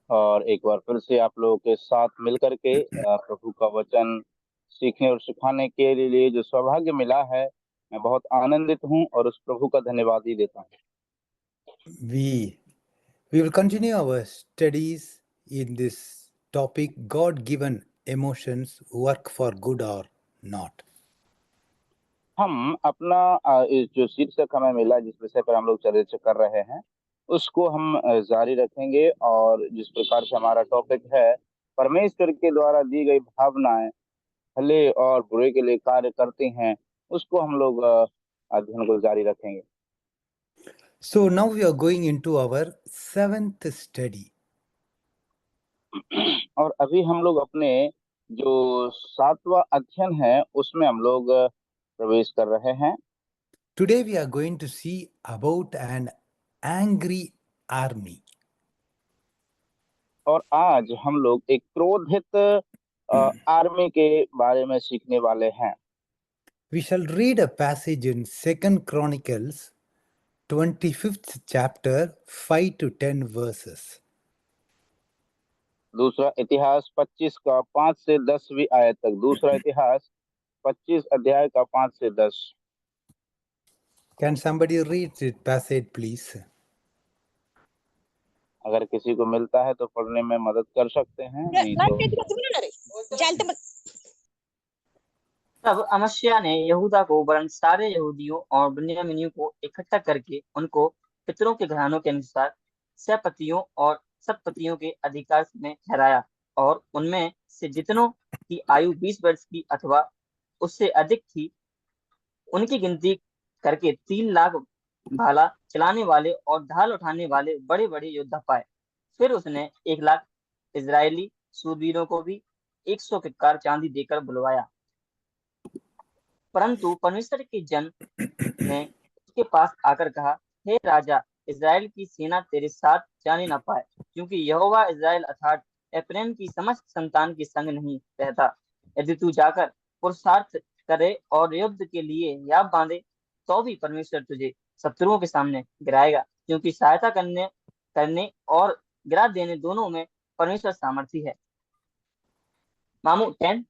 और एक बार फिर से आप लोगों के साथ मिलकर के प्रभु का वचन सीखने और सिखाने के लिए जो सौभाग्य मिला है, मैं बहुत आनंदित हूँ और उस प्रभु का धन्यवाद ही देता हूँ। We will continue our studies in this topic, God-given emotions work for good or not. हम अपना इस जो शीर्षक हमें मिला, जिस विषय पर हम लोग चर्चा कर रहे हैं, उसको हम जारी रखेंगे। और जिस प्रकार से हमारा टॉपिक है, परमेश्वर के द्वारा दी गई भावनाएं भले और बुरे के लिए कार्य करती हैं, उसको हम लोग अध्ययन को जारी रखेंगे। So now we are going into our 7th study. और अभी हम लोग अपने जो 7वां अध्ययन है उसमें हम लोग प्रवेश कर रहे हैं। Today we are going to see about an angry army. और आज हम लोग एक क्रोधित आर्मी के बारे में सीखने वाले हैं। We shall read a passage in 2nd Chronicles 25th chapter 5 to 10 verses. दूसरा इतिहास 25 का 5 से 10वीं आयत तक। दूसरा इतिहास 25 अध्याय का 5 से 10। Can somebody read that passage, please? अगर किसी को मिलता है तो पढ़ने में मदद कर सकते हैं, नहीं तो तब अमस्या ने यहूदा को वरन सारे यहूदियों और बिन्यामीनियों को इकट्ठा करके उनको पितरों के घरानों के अनुसार सहपतियों और शतपतियों के अधिकार में ठहराया, और उनमें से जितनों की आयु 20 वर्ष की अथवा उससे अधिक थी, उनकी गिनती करके 3 लाख भाला चलाने वाले और ढाल उठाने वाले बड़े बड़े योद्धा पाए। फिर उसने 1 लाख इजरायली सूरवीरों को भी 100 किक्कार चांदी देकर बुलवाया। परंतु परमेश्वर के जन ने उसके पास आकर कहा, हे राजा, इजराइल की सेना तेरे साथ जाने न पाए, क्योंकि यहोवा इजराइल अर्थात एप्रैम की समस्त संतान के संग नहीं रहता। यदि तू जाकर पुरुषार्थ करे और युद्ध के लिए याब बांधे, तो भी परमेश्वर तुझे शत्रुओं के सामने गिराएगा, क्योंकि सहायता करने और गिरा देने दोनों में परमेश्वर सामर्थी है। मामू 10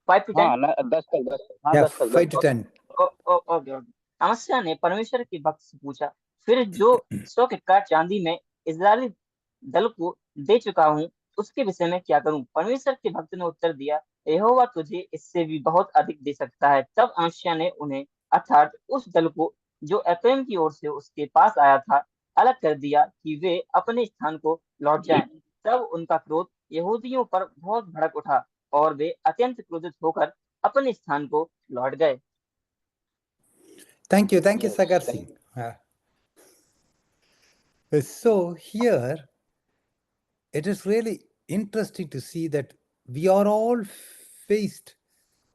5 to 10। हाँ, 10 तक 10 तक। हाँ, Yeah, 10 तक 5 to 10. ओके। अमस्या ने परमेश्वर के भक्त से पूछा, फिर जो 100 किक्कार चांदी में इजरायली दल को दे चुका हूँ, उसके विषय में क्या करूं? परमेश्वर के भक्त ने उत्तर दिया, यहोवा तुझे इससे भी बहुत अधिक दे सकता है। तब अमस्या ने उन्हें अर्थात उस दल को जो एप्रैम की ओर से उसके पास आया था, अलग कर दिया कि वे अपने स्थान को लौट जाएं। तब उनका क्रोध यहूदियों पर बहुत भड़क उठा और वे अत्यंत क्रोधित होकर अपने स्थान को लौट गए। Thank you, Yes, Sagar thank Singh. So here, it is really interesting to see that we are all faced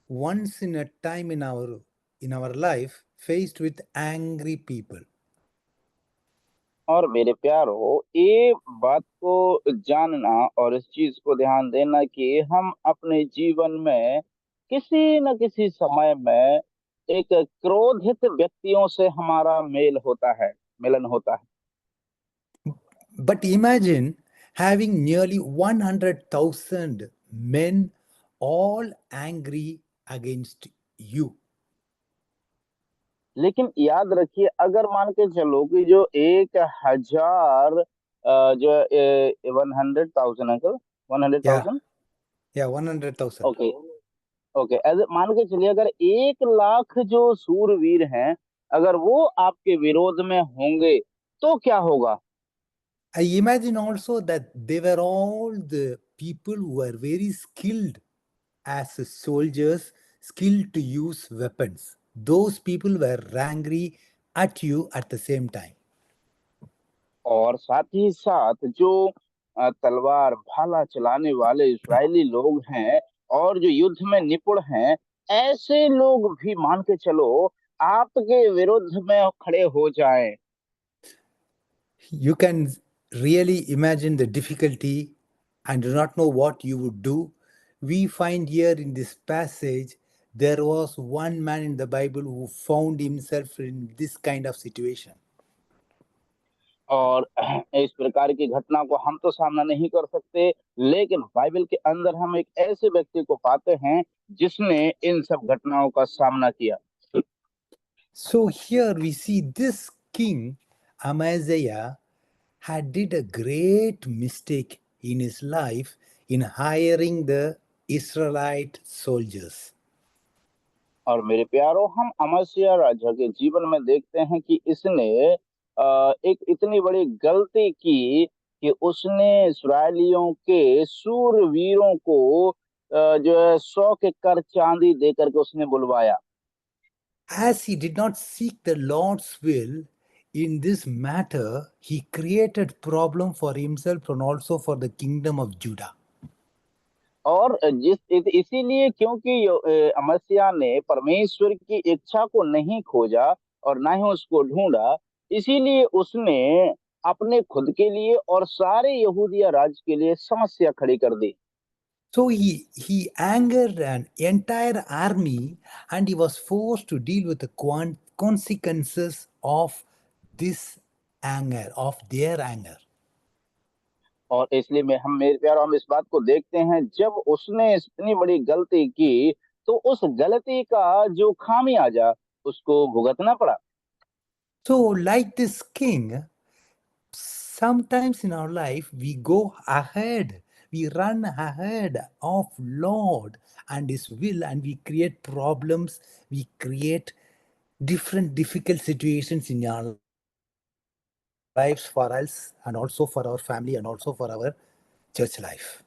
once in a time in our life, faced with angry people. और मेरे प्यारो, ये बात को जानना और इस चीज को ध्यान देना कि हम अपने जीवन में किसी न किसी समय में एक क्रोधित व्यक्तियों से हमारा मिलन होता है। But imagine having nearly 100,000 men all angry against you. लेकिन याद रखिए, अगर मान के चलो कि जो 1,000 जो 100,000 अंकल 100,000 Yeah, 100,000. ओके ओके, मान के चलिए अगर 1 लाख जो सूरवीर हैं, अगर वो आपके विरोध में होंगे तो क्या होगा? I imagine also that they were all the people who were very skilled as soldiers, skilled to use weapons. Those people were angry at you at the same time. और साथ ही साथ जो तलवार भाला चलाने वाले इस्राएली लोग हैं और जो युद्ध में निपुण हैं, ऐसे लोग भी मान के चलो आपके विरुद्ध में खड़े हो जाएं। You can really imagine the difficulty and do not know what you would do. We find here in this passage, there was one man in the Bible who found himself in this kind of situation. और इस प्रकार की घटना को हम तो सामना नहीं कर सकते, लेकिन बाइबल के अंदर हम एक ऐसे व्यक्ति को पाते हैं जिसने इन सब घटनाओं का सामना किया। So here we see this king Amaziah had did a great mistake in his life in hiring the Israelite soldiers. और मेरे प्यारो, हम अमस्या राजा के जीवन में देखते हैं कि इसने एक इतनी बड़ी गलती की कि उसने इस्राएलियों के सूरवीरों को जो है 100 किक्कर चांदी दे करके उसने बुलवाया। As he did not seek the Lord's will in this matter, he created problem for himself and also for the kingdom of Judah. और इसीलिए क्योंकि अमस्या ने परमेश्वर की इच्छा को नहीं खोजा और ना ही उसको ढूंढा, इसीलिए उसने अपने खुद के लिए और सारे यहूदिया राज्य के लिए समस्या खड़ी कर दी। So he angered an entire army and he was forced to deal with the consequences of this anger, of their anger. और इसलिए मेरे प्यारो, हम इस बात को देखते हैं, जब उसने इतनी बड़ी गलती की तो उस गलती का जो खामियाजा उसको भुगतना पड़ा। So, like this king, sometimes in our life we go ahead, we run ahead of Lord and His will, and we create problems, we create different difficult situations in our lives for us and also for our family and also for our church life.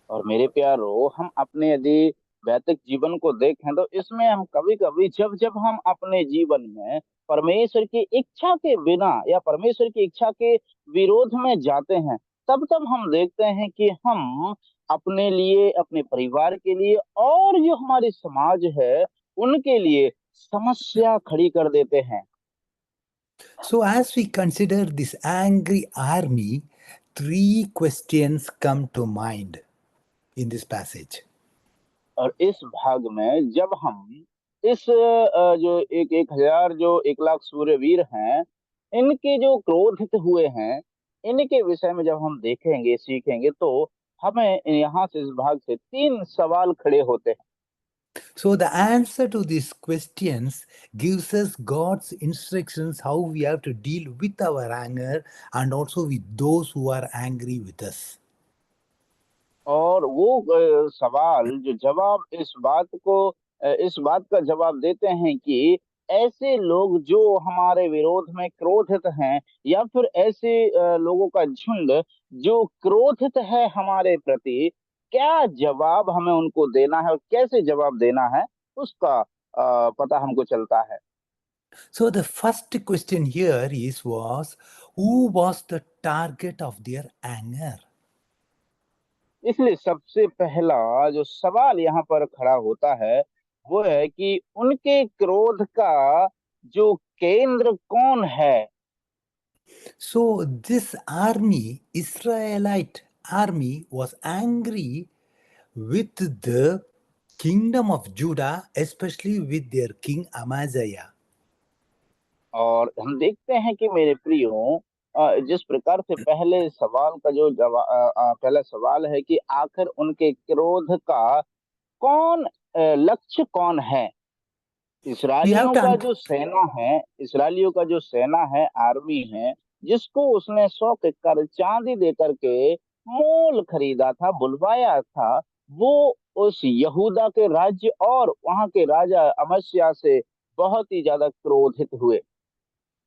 और मेरे प्यारो, हम अपने यदि वैदिक जीवन को देखें तो इसमें हम कभी कभी जब जब हम अपने जीवन में परमेश्वर की इच्छा के बिना या परमेश्वर की इच्छा के विरोध में जाते हैं, तब तब हम देखते हैं कि हम अपने लिए, अपने परिवार के लिए और जो हमारी समाज है उनके लिए समस्या खड़ी कर देते हैं। So, as we consider this angry army, three questions come to mind in this passage. और इस भाग में जब हम इस जो एक हजार जो 1 लाख सूर्यवीर हैं, इनके जो क्रोधित हुए हैं, इनके विषय में जब हम देखेंगे, सीखेंगे, तो हमें यहाँ से, इस भाग से 3 सवाल खड़े होते हैं। So, the answer to these questions gives us God's instructions how we have to deal with our anger and also with those who are angry with us. और वो सवाल जो जवाब इस बात का जवाब देते हैं कि ऐसे लोग जो हमारे विरोध में क्रोधित हैं, या फिर ऐसे लोगों का झुंड जो क्रोधित है हमारे प्रति, क्या जवाब हमें उनको देना है और कैसे जवाब देना है, उसका पता हमको चलता है। So, the first question here was who was the target of their anger? इसलिए सबसे पहला जो सवाल यहाँ पर खड़ा होता है वो है कि उनके क्रोध का जो केंद्र कौन है। So, this army, Israelite army, was angry with the kingdom of Judah, especially with their king Amaziah. और हम देखते हैं कि मेरे प्रियो, जिस प्रकार से पहले सवाल का जो जवाब, पहला सवाल है कि आखिर उनके क्रोध का कौन, लक्ष्य कौन है। We have इसराइलियों to का जो सेना है, इसराइलियों का जो सेना है, आर्मी है, जिसको उसने 100 किक्कर चांदी दे करके मोल खरीदा था, बुलवाया था, वो उस यहूदा के राज्य और वहां के राजा अमस्या से बहुत ही ज्यादा क्रोधित हुए।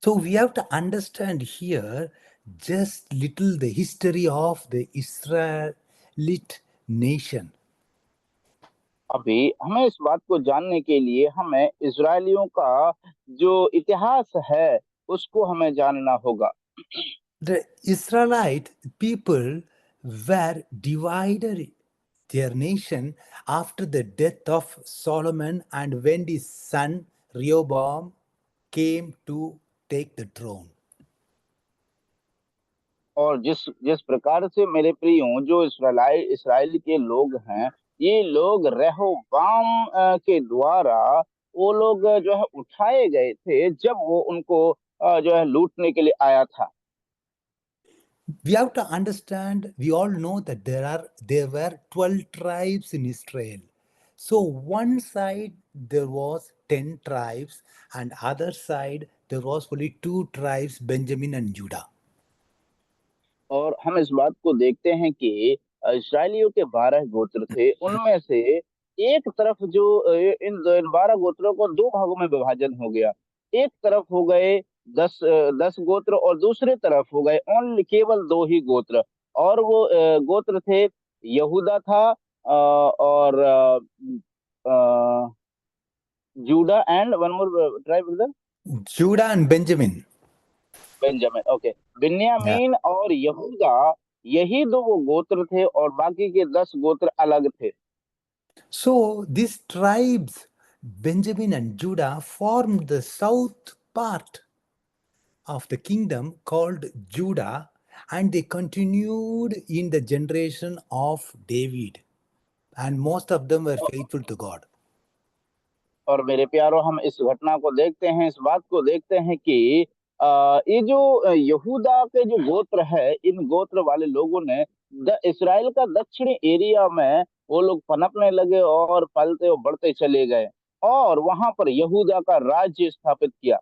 So we have to understand here just little the history of the Israelite nation. अभी हमें इस बात को जानने के लिए हमें इजरायलियों का जो इतिहास है उसको हमें जानना होगा। The Israelite people were divided their nation after the death of Solomon and when his son Rehoboam came to take the throne. और जिस जिस प्रकार से मेरे प्रियो, जो इसराइल के लोग हैं, ये लोग रेहोबाम के द्वारा वो लोग जो है उठाए गए थे, जब वो उनको जो है लूटने के लिए आया था। We have to understand, we all know that there were 12 tribes in Israel. So one side there was 10 tribes and other side there was only 2 tribes, Benjamin and Judah. और हम इस बात को देखते हैं कि इस्राएलियों के 12 गोत्र थे, उनमें से एक तरफ जो इन 12 गोत्रों को दो भागों में विभाजन हो गया। एक तरफ हो गए 10 गोत्र और दूसरे तरफ हो गए ओनली केवल 2 ही गोत्र, और वो गोत्र थे यहूदा था और Judah and one more tribe brother, Judah and Benjamin. Benjamin. Okay, Yeah. बिन्यामीन और यहूदा, यही दो वो गोत्र थे और बाकी के 10 गोत्र अलग थे। So these tribes, Benjamin and Judah, formed the south part of the kingdom called Judah, and they continued in the generation of David, and most of them were faithful to God. और मेरे प्यारो, हम इस घटना को देखते हैं, इस बात को देखते हैं कि ये जो यहूदा के जो गोत्र है, इन गोत्र वाले लोगों ने इसराइल का दक्षिणी एरिया में वो लोग पनपने लगे और पलते और बढ़ते चले गए और वहां पर यहूदा का राज्य स्थापित किया।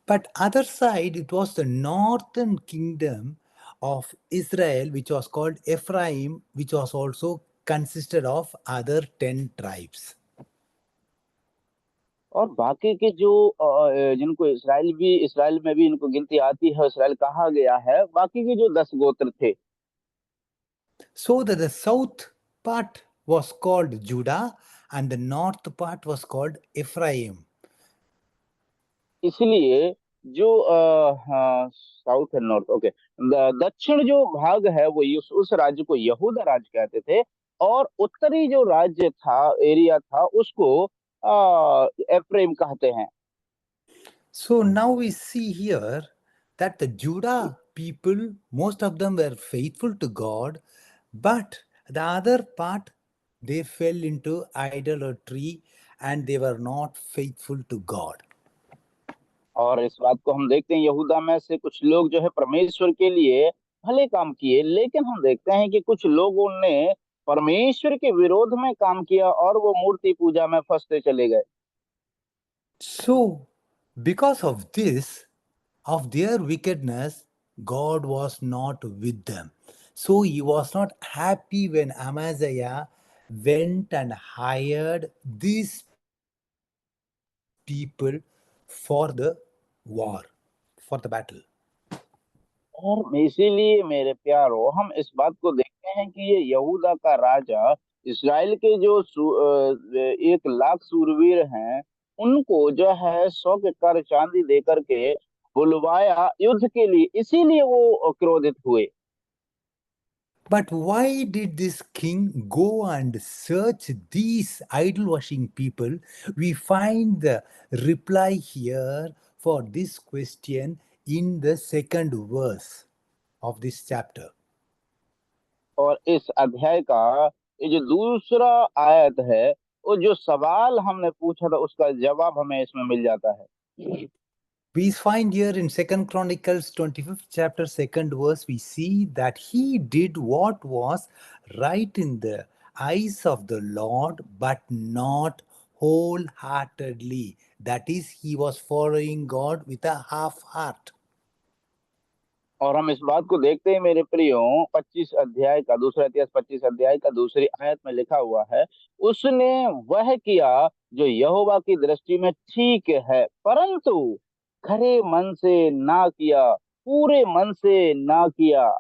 But other side, it was the northern kingdom of Israel, which was called Ephraim, which was also consisted of other 10 tribes. और बाकी के जो जिनको इसराइल में भी इनको गिनती आती है, इसराइल कहा गया है, बाकी के जो 10 गोत्र थे। So that the south part was called Judah and the north part was called Ephraim. इसलिए जो साउथ एंड नॉर्थ, ओके, दक्षिण जो भाग है वो उस राज्य को यहूदा राज्य कहते थे और उत्तरी जो राज्य था, एरिया था, उसको एफ्रेम कहते हैं। So now we see here that the Judah people, most of them were faithful to God, but the other part, they fell into idolatry and they were not faithful to God. और इस बात को हम देखते हैं, यहूदा में से कुछ लोग जो है परमेश्वर के लिए भले काम किए, लेकिन हम देखते हैं कि कुछ लोगों ने परमेश्वर के विरोध में काम किया और वो मूर्ति पूजा में फंसते चले गए। So, because of this, of their wickedness, God was not with them. So he was not happy when Amaziah went and hired these people for the war, for the battle. और इसीलिए मेरे प्यारो, हम इस बात को देखते हैं कि ये यहूदा का राजा इसराइल के जो 1 लाख सूरवीर हैं, उनको जो है 100 किक्कार चांदी दे करके बुलवाया युद्ध के लिए, इसीलिए वो क्रोधित हुए। But why did this king go and search these idol worshiping people? We find the reply here for this question in the second verse of this chapter. और इस अध्याय का ये जो दूसरा आयत है, वो जो सवाल हमने पूछा था उसका जवाब हमें इसमें मिल जाता है। We find here in 2 Chronicles 25th chapter 2nd verse, we see that he did what was right in the eyes of the Lord, but not wholeheartedly. That is, he was following God with a half heart. और हम इस बात को देखते हैं मेरे प्रियो, 25 अध्याय का दूसरा इतिहास 25 अध्याय का दूसरी आयत में लिखा हुआ है, उसने वह किया जो यहोवा की दृष्टि में ठीक है, परंतु खरे मन से ना किया, पूरे मन से ना किया।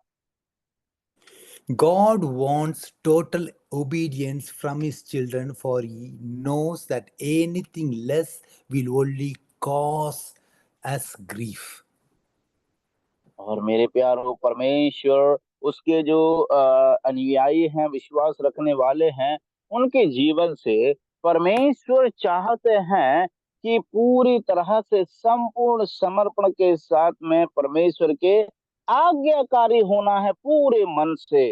God wants total obedience from his children, for he knows that anything less will only cause us grief. और मेरे प्यारो, परमेश्वर उसके जो अनुयायी हैं, विश्वास रखने वाले हैं, उनके जीवन से परमेश्वर चाहते हैं कि पूरी तरह से संपूर्ण समर्पण के साथ में परमेश्वर के आज्ञाकारी होना है पूरे मन से।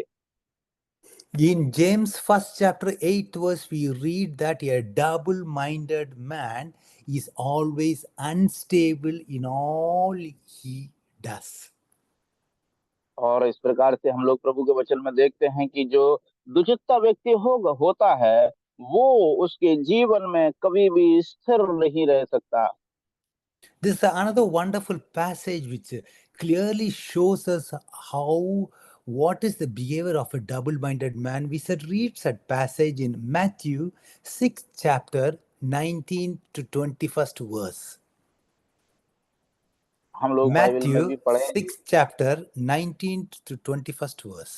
In James 1st chapter 8th verse, we read that a double-minded man is always unstable in all he does. और इस प्रकार से हम लोग प्रभु के वचन में देखते हैं कि जो दुचित्ता व्यक्ति होता है वो उसके जीवन में कभी भी स्थिर नहीं रह सकता। This is another wonderful passage which clearly shows us what is the behavior of a double-minded man. We should read that passage in Matthew 6 chapter 19 to 21st verse. हम लोग बाइबल में Matthew भी पढ़े 6 chapter 19 to 21st verse.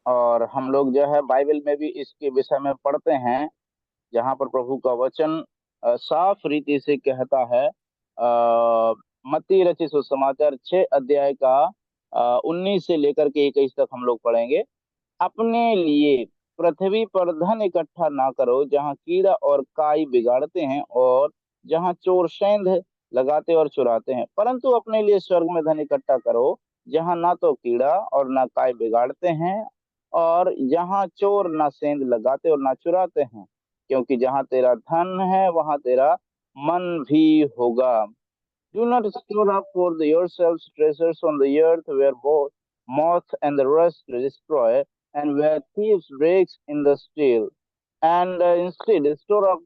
और हम लोग जो है बाइबल में भी इसके विषय में पढ़ते हैं, जहाँ पर प्रभु का वचन साफ रीति से कहता है। मत्ती रचित सुसमाचार 6 अध्याय का 19 से लेकर के 21 तक हम लोग पढ़ेंगे। अपने लिए पृथ्वी पर धन इकट्ठा ना करो, जहाँ कीड़ा और काई बिगाड़ते हैं और जहाँ चोर सेंध लगाते और चुराते हैं, परंतु अपने लिए स्वर्ग में धन इकट्ठा करो, जहाँ ना तो कीड़ा और ना काई बिगाड़ते हैं और जहाँ चोर ना सेंध लगाते और ना चुराते हैं, क्योंकि जहाँ तेरा धन है वहाँ तेरा मन भी होगा। Do not store up for yourselves treasures on the earth, where both moth and the rust destroy, and where thieves break in the steal. And instead store up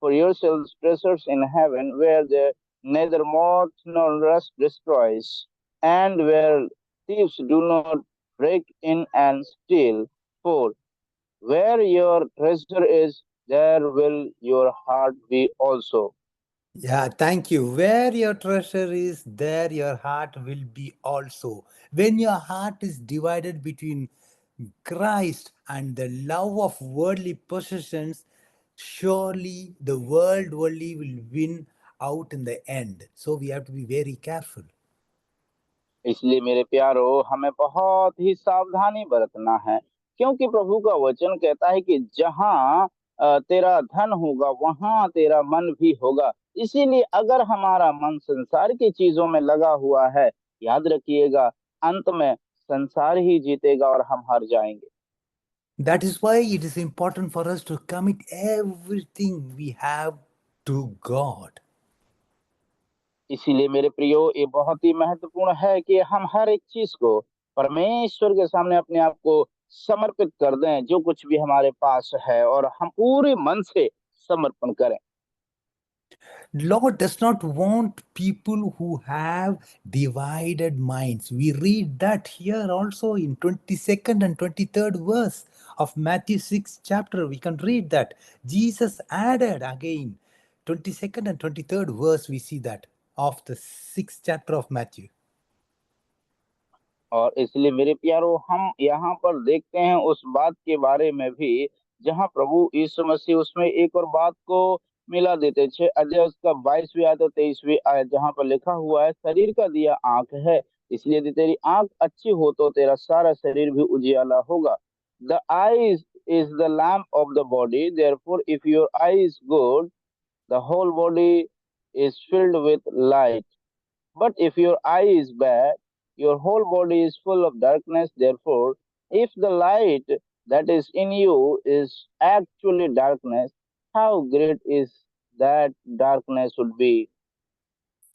for yourselves treasures in heaven, where neither moth nor rust destroys, and where thieves do not break in and steal. For where your treasure is, there will your heart be also. Yeah, thank you. Where your treasure is, there your heart will be also. When your heart is divided between Christ and the love of worldly possessions, surely the world only will win out in the end. So we have to be very careful. इसलिए मेरे प्यारो, हमें बहुत ही सावधानी बरतना है, क्योंकि प्रभु का वचन कहता है कि जहाँ तेरा धन होगा वहाँ तेरा मन भी होगा। इसीलिए अगर हमारा मन संसार की चीजों में लगा हुआ है, याद रखिएगा अंत में संसार ही जीतेगा और हम हार जाएंगे। That is why it is important for us to commit everything we have to God. इसीलिए मेरे प्रियो, ये बहुत ही महत्वपूर्ण है कि हम हर एक चीज को परमेश्वर के सामने अपने आप को समर्पित कर दें, जो कुछ भी हमारे पास है, और हम पूरे मन से समर्पण करें। Lord does not want people who have divided minds. We read that here also in 22nd and 23rd verse of Matthew 6 chapter. We can read that. Jesus added again 22nd and 23rd verse, we see that of the 6th chapter of Matthew. और इसलिए मेरे प्यारो, हम यहाँ पर देखते हैं उस बात के बारे में भी, जहाँ प्रभु यीशु मसीह उसमें एक और बात को मिला देते। 6 अध्याय उसका 22वीं आयत और 23वीं आयत, जहाँ पर लिखा हुआ है, शरीर का दिया आंख है, इसलिए यदि तेरी आंख अच्छी हो तो तेरा सारा शरीर भी उजियाला होगा। The eyes is the lamp of the body, therefore if your eye is good, the whole body is filled with light. But if your eye is bad, your whole body is full of darkness. Therefore, if the light that is in you is actually darkness, how great is that darkness would be?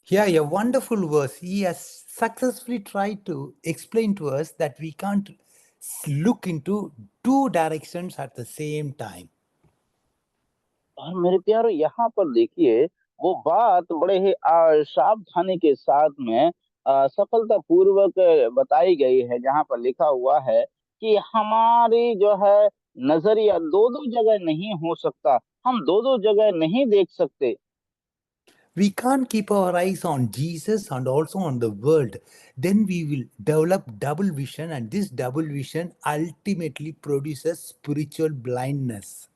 Yeah, a wonderful verse. He has successfully tried to explain to us that we can't look into two directions at the same time. और मेरे प्यारो, यहाँ पर देखिए, वो बात बड़े ही सावधानी के साथ में सफलता पूर्वक बताई गई है, जहाँ पर लिखा हुआ है कि हमारी जो है नजरिया दो दो जगह नहीं हो सकता, हम दो दो जगह नहीं देख सकते। We can't keep our eyes on Jesus and also on the world. Then we will develop double vision, and this double vision ultimately produces spiritual blindness.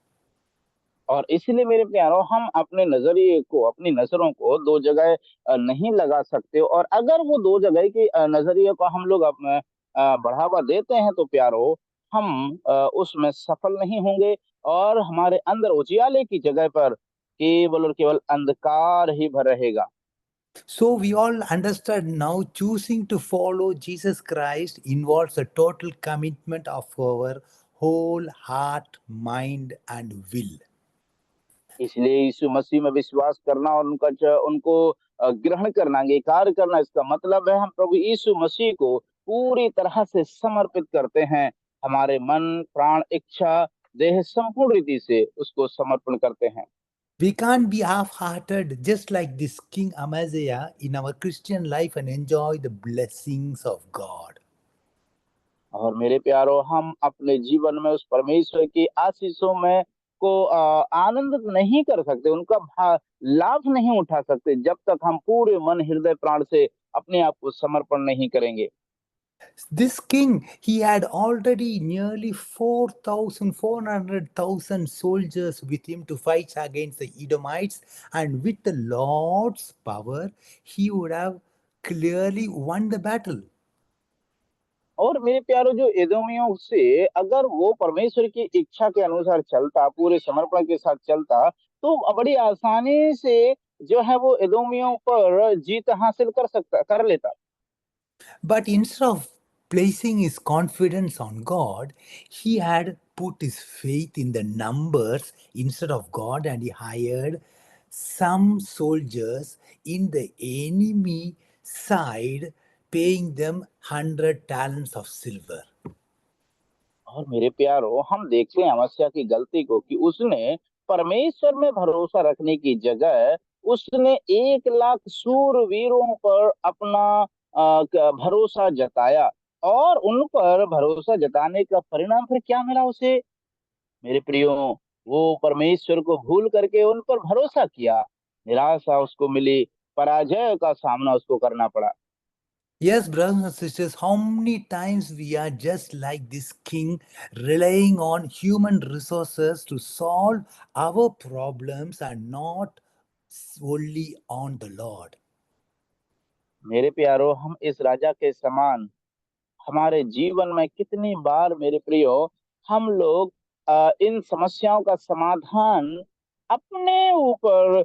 और इसीलिए मेरे प्यारो, हम अपने नजरिए को, अपनी नजरों को दो जगह नहीं लगा सकते, और अगर वो दो जगह की नजरिए को हम लोग अपने बढ़ावा देते हैं तो प्यारो, हम उसमें सफल नहीं होंगे, और हमारे अंदर उजियाले की जगह पर केवल और केवल अंधकार ही भर रहेगा। So we all understand now choosing to follow Jesus Christ involves a total commitment of our whole heart, mind, and will. इसलिए यीशु मसीह में विश्वास करना और उनको ग्रहण करना, अंगीकार करना, इसका मतलब है हम प्रभु यीशु मसीह को पूरी तरह से समर्पित करते हैं। हमारे मन, प्राण, इच्छा, देह संपूर्ण रीति से उसको समर्पण करते हैं। We can't be half-hearted just like this King Amaziah in our Christian life and enjoy the blessings of God. और मेरे प्यारो, हम अपने जीवन में उस परमेश्वर की आशीषों में को आनंद नहीं कर सकते, उनका लाभ नहीं उठा सकते जब तक हम पूरे मन, हृदय, प्राण से अपने आप को समर्पण नहीं करेंगे। This king, he had already nearly 4,000 soldiers with him to fight against the Edomites, and with the Lord's power, he would have clearly won the battle. और मेरे प्यारो, जो एदोमियों से अगर वो परमेश्वर की इच्छा के अनुसार चलता, पूरे समर्पण के साथ चलता, तो बड़ी आसानी से जो है वो एदोमियों पर जीत हासिल कर लेता। But instead of placing his confidence on God, he had put his faith in the numbers instead of God, and he hired some soldiers in the enemy side, paying them 100 talents of silver. और मेरे प्यारो, हम देखते हैं अमस्या की गलती को कि उसने परमेश्वर में भरोसा रखने की जगह उसने 1 लाख सूरवीरों पर अपना भरोसा जताया। और उन पर भरोसा जताने का परिणाम फिर क्या मिला उसे? मेरे प्रियो, वो परमेश्वर को भूल करके उन पर भरोसा किया, निराशा उसको मिली, पराजय का सामना उसको करना पड़ा। Yes, brothers and sisters, how many times we are just like this king, relying on human resources to solve our problems and not only on the Lord. मेरे प्यारो, हम इस राजा के समान हमारे जीवन में कितनी बार मेरे प्रियो हम लोग इन समस्याओं का समाधान अपने ऊपर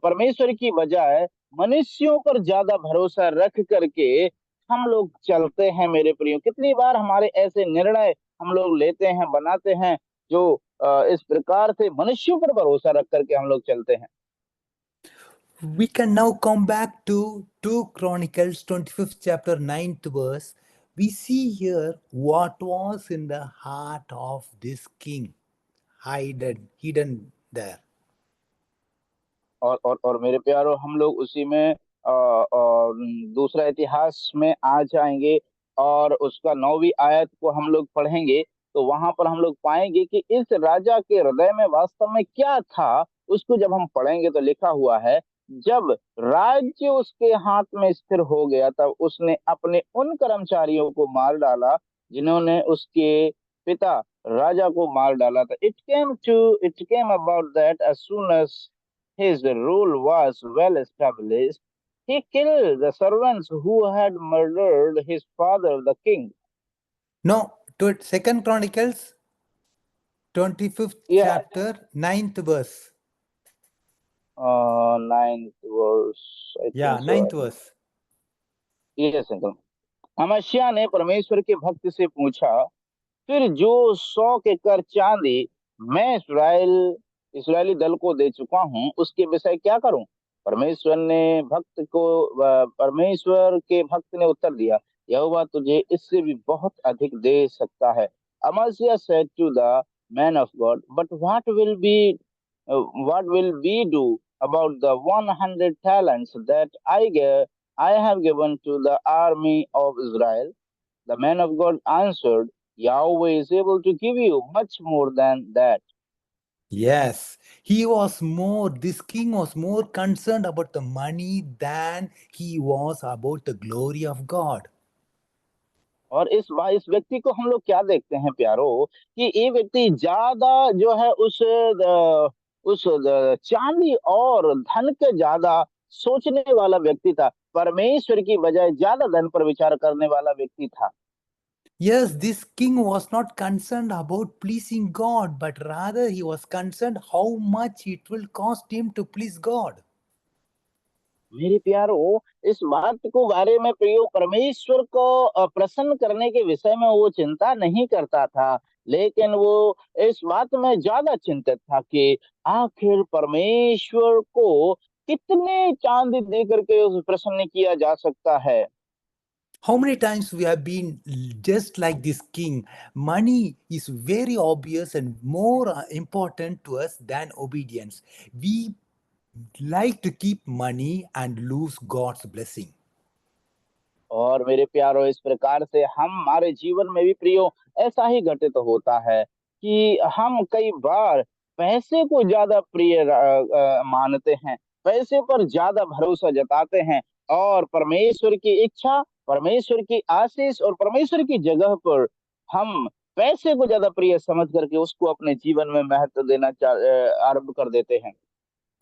परमेश्वर की बजाय मनुष्यों पर ज्यादा भरोसा रख करके हम लोग चलते हैं। मेरे प्रियो, कितनी बार हमारे ऐसे निर्णय हम लोग लेते हैं, बनाते हैं, जो इस प्रकार से मनुष्यों पर भरोसा रख करके हम लोग चलते हैं। We can now come back to 2 Chronicles 25th chapter 9th verse. We see here what was in the heart of this king, hidden there. और मेरे प्यारो, हम लोग उसी में दूसरा इतिहास में आ जाएंगे और उसका 9वीं आयत को हम लोग पढ़ेंगे। तो वहां पर हम लोग पाएंगे कि इस राजा के हृदय में वास्तव में क्या था। उसको जब हम पढ़ेंगे तो लिखा हुआ है, जब राज्य उसके हाथ में स्थिर हो गया तब उसने अपने उन कर्मचारियों को मार डाला जिन्होंने उसके पिता राजा को मार डाला था। It came about that as soon as his rule was well established, he killed the servants who had murdered his father, the king. No, to 2nd Chronicles 25th Yeah, chapter 9th verse. 9th verse, I Yeah, think so. 9th verse. Yes, uncle. अमस्या ने परमेश्वर के भक्त से पूछा, फिर जो 100 एकड़ चांदी मैं इस्राएली दल को दे चुका हूँ, उसके विषय क्या करूं? परमेश्वर के भक्त ने उत्तर दिया, यहोवा तुझे इससे भी बहुत अधिक दे सकता है। अमस्या said to the man of God, but what will we do about the 100 talents that I have given to the army of Israel? The man of God answered, Yahweh is able to give you much more than that. Yes, this king was more concerned about the money than he was about the glory of God. और इस व्यक्ति को हम लोग क्या देखते हैं प्यारो, कि ये व्यक्ति ज्यादा जो है उस चांदी और धन के ज्यादा सोचने वाला व्यक्ति था, परमेश्वर की बजाय ज्यादा धन पर विचार करने वाला व्यक्ति था। Yes, this king was not concerned about pleasing God, but rather he was concerned how much it will cost him to please God. मेरे प्यारो, इस बात को बारे में प्रियो परमेश्वर को प्रसन्न करने के विषय में वो चिंता नहीं करता था, लेकिन वो इस बात में ज्यादा चिंतित था कि आखिर परमेश्वर को कितने चांदी दे करके उस प्रसन्न किया जा सकता है। How many times we have been just like this king? Money is very obvious and more important to us than obedience. We like to keep money and lose God's blessing. और मेरे प्यारो, इस प्रकार से हमारे जीवन में भी प्रियो ऐसा ही घटित होता है कि हम कई बार पैसे को ज्यादा प्रिय मानते हैं, पैसे पर ज्यादा भरोसा जताते हैं और परमेश्वर की इच्छा, परमेश्वर की आशीष और परमेश्वर की जगह पर हम पैसे को ज्यादा प्रिय समझ करके उसको अपने जीवन में महत्व देना आरंभ कर देते हैं।